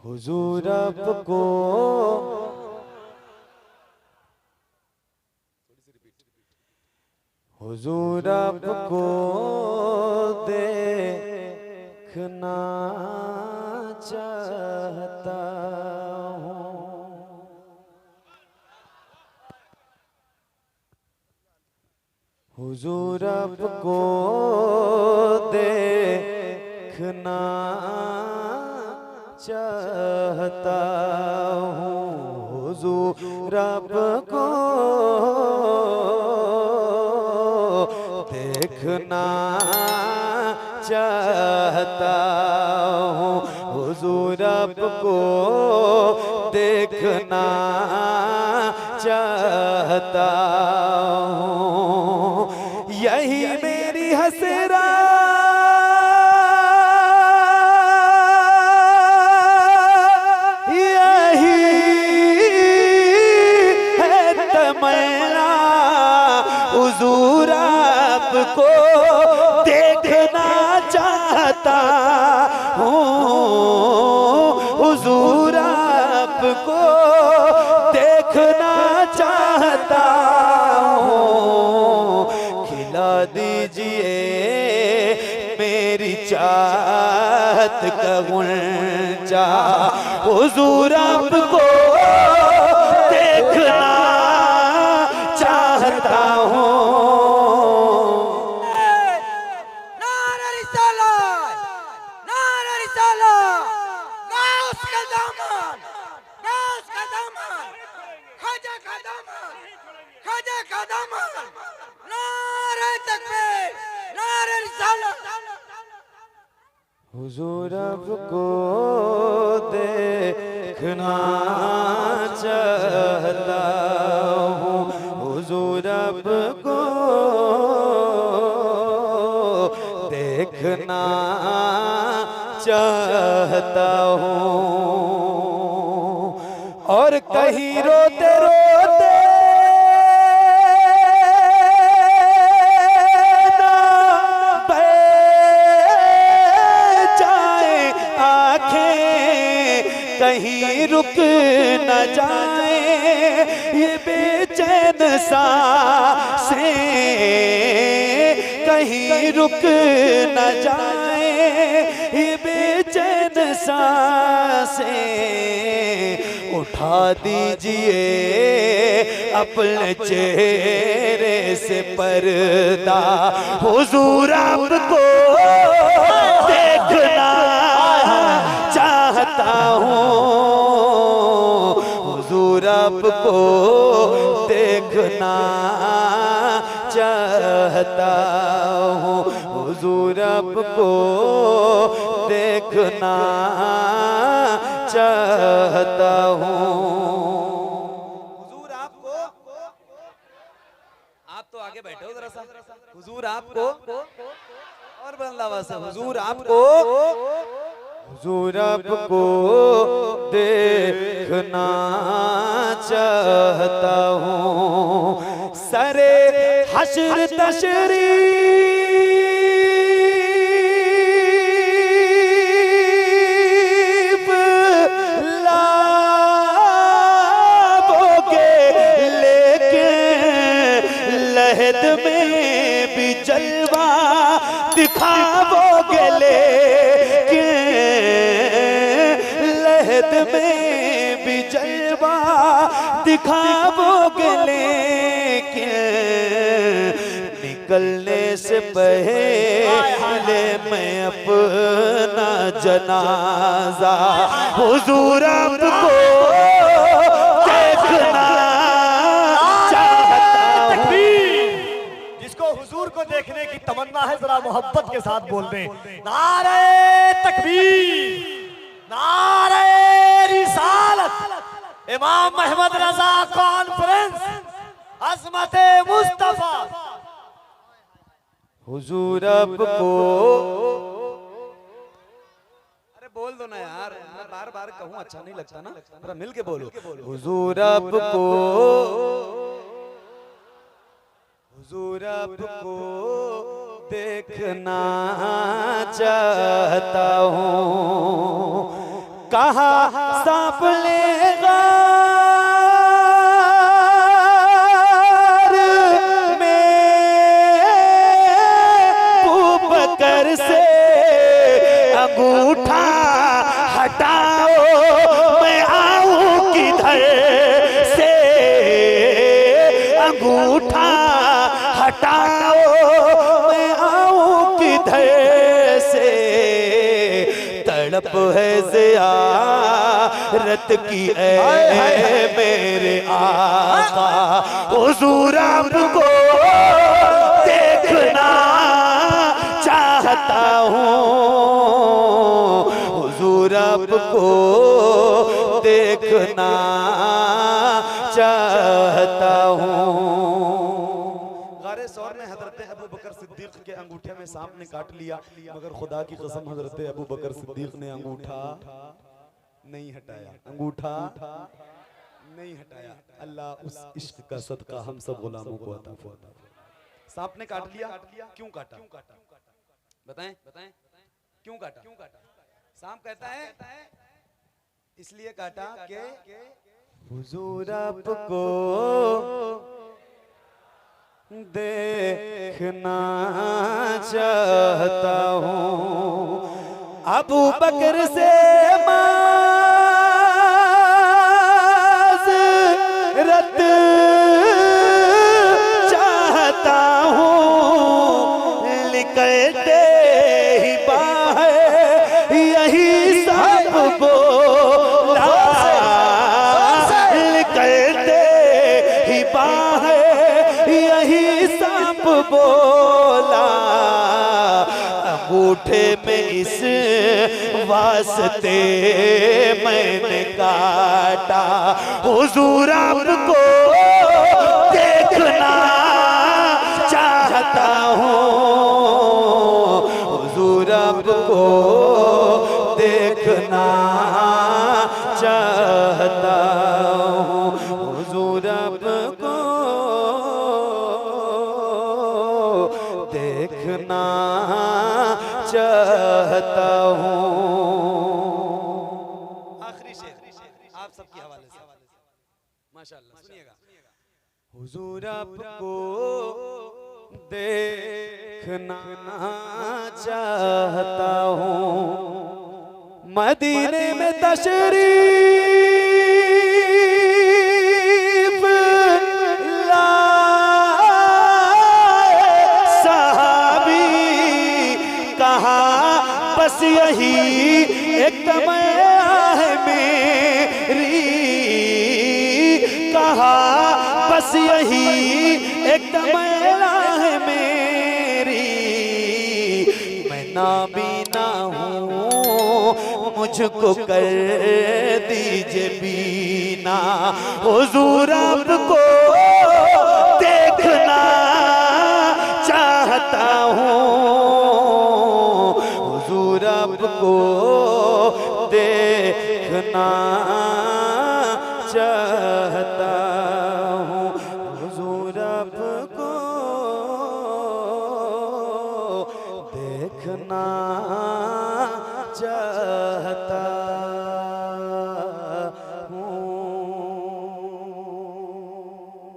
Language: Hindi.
हुजूर आपको हुजूर आपको देखना चाहता हूँ। हुजूर आपको देखना चाहता हूँ। हुजूर आपको देखना चाहता हूँ। हुजूर आपको देखना चाहता हूँ। यही मेरी हसरा यही है तमन्ना। हुजूर आपको देखना चाहता हूँ। हुजूर आपको देखना चाहता हूँ। खिला दीजिए मेरी चाहत का गुंजा। हुजूर आपको देखना चाहता हूँ। हुजूर आपको देखना चाहता हूँ। हुजूर आपको देखना चाहता हूँ। और कहीं रोते रोते कहीं रुक न जाए ये बेचैन सांसें। कहीं रुक न जाए ये बेचैन सांसें। उठा दीजिए अपने चेहरे से पर्दा। हुजूर आपको देखना चाहता हूँ। हुजूर आपको देखना चाहता हूँ। हुजूर आपको देखना चाहता हूँ। हुजूर आपको, आप तो आगे बैठे हो जरा सा। हुजूर आपको और बुलंद आवाज से, हुजूर आपको हुजूर आपको देखना चाहता हूँ। सरे हश्र तशरीफ लाओगे लेकिन लहद में भी जलवा दिखाओगे। लहद में भी जलवा दिखाओगे लेकिन निकलने से पहले मैं अपना जनाजा हुजूर आपको देखना चाहता हूँ। जिसको हुजूर को देखने की तमन्ना है जरा मोहब्बत के साथ बोल दें नारे तकबीर, नारे रिसालत। इमाम अहमद रजा कॉन्फ्रेंस, अज़मते मुस्तफा। हुजूर आपको, अरे बोल दो ना यार, मैं बार बार कहूँ अच्छा नहीं लगता ना, थोड़ा मिल के बोलो। हुजूर आपको, हुजूर आपको देखना चाहता हूँ। कहा सांप लेगा से अंगूठा हटाओ मैं आऊं किधर से, अंगूठा हटाओ मैं आऊं किधर से, तड़प है ज़ियारत की ऐ मेरे आका, हुजूर आपको देखना चाहता हूँ, हुजूर आपको देखना चाहता हूँ। गारे सौर में हजरत अबू बकर सिद्दीक के अंगूठे में सांप ने काट लिया, मगर खुदा की कसम हजरत अबू बकर सिद्दीक ने अंगूठा नहीं हटाया, अंगूठा नहीं हटाया। अल्लाह उस इश्क का सदका हम सब गुलामों को अता फरमाए। सांप ने काट लिया, क्यों काटा? बताएं क्यों काटा? सांप कहता है इसलिए काटा कि हुजूर आपको देखना चाहता हूँ, अबू बकर से माज़रत चाहता हूँ, निकलते ही बाहर यही सब बोला, निकलते ही बाहर यही सब बोला, अंगूठे में इस वास्ते मैंने काटा, हुजूर आपको देखना चाहता हूँ, हुजूर आपको देखना चाहता हूँ, हुजूर आपको देखना चाहता हूँ। आखिरी शेर आप सबके हवाले से माशाअल्लाह सुनिएगा। हुजूर आपको देखना चाहता हूँ, मदीने में तशरीफ लाए सहाबी, कहा बस यही एक तमन्ना है मेरी, कहा बस यही एक तमन्ना है मेरी, मैं नाबीना हूँ मुझको कर दीजिए बीना, हुजूर आपको देखना चाहता हूँ, हुजूर आपको देखना चाहता हूँ, हुजूर आपको देखना